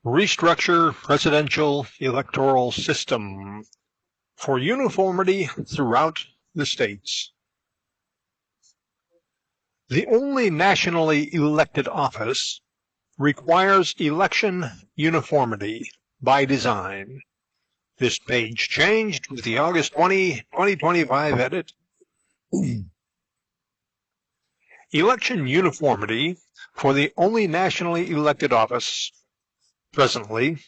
Restructure presidential electoral system for uniformity throughout the states. The only nationally elected office requires election uniformity by design. This page changed with the August 20, 2025 edit. Election uniformity for the only nationally elected office. Presently,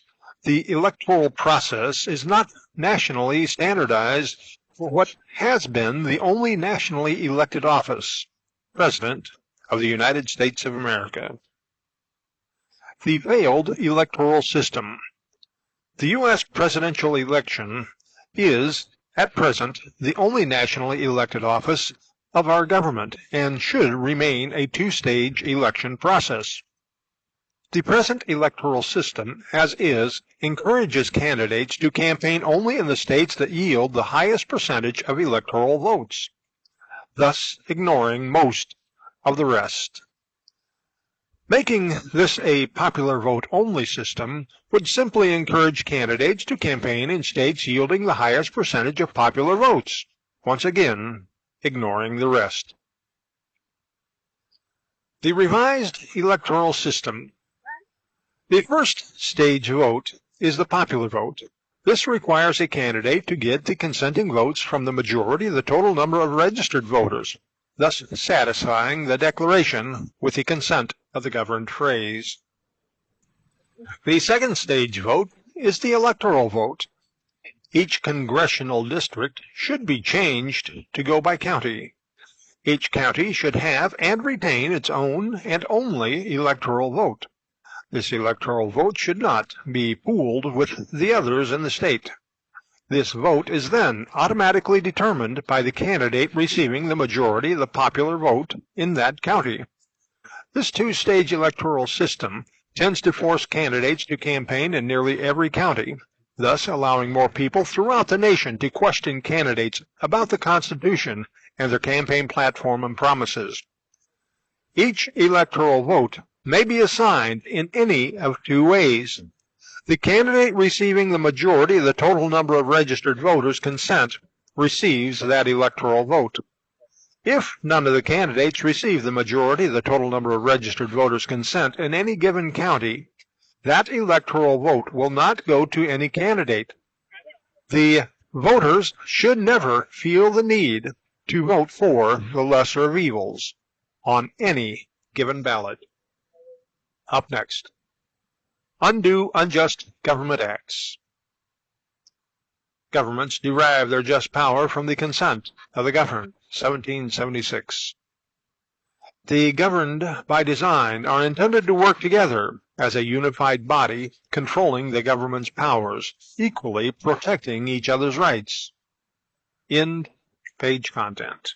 the electoral process is not nationally standardized for what has been the only nationally elected office, President of the United States of America. The failed electoral system. The U.S. presidential election is, at present, the only nationally elected office of our government and should remain a two-stage election process. The present electoral system, as is, encourages candidates to campaign only in the states that yield the highest percentage of electoral votes, thus ignoring most of the rest. Making this a popular vote-only system would simply encourage candidates to campaign in states yielding the highest percentage of popular votes, once again ignoring the rest. The revised electoral system. The first stage vote is the popular vote. This requires a candidate to get the consenting votes from the majority of the total number of registered voters, thus satisfying the declaration with the consent of the governed phrase. The second stage vote is the electoral vote. Each congressional district should be changed to go by county. Each county should have and retain its own and only electoral vote. This electoral vote should not be pooled with the others in the state. This vote is then automatically determined by the candidate receiving the majority of the popular vote in that county. This two-stage electoral system tends to force candidates to campaign in nearly every county, thus allowing more people throughout the nation to question candidates about the Constitution and their campaign platform and promises. Each electoral vote may be assigned in any of two ways. The candidate receiving the majority of the total number of registered voters' consent receives that electoral vote. If none of the candidates receive the majority of the total number of registered voters' consent in any given county, that electoral vote will not go to any candidate. The voters should never feel the need to vote for the lesser of evils on any given ballot. Up next, undo unjust government acts. Governments derive their just power from the consent of the governed, 1776. The governed by design are intended to work together as a unified body, controlling the government's powers, equally protecting each other's rights. End page content.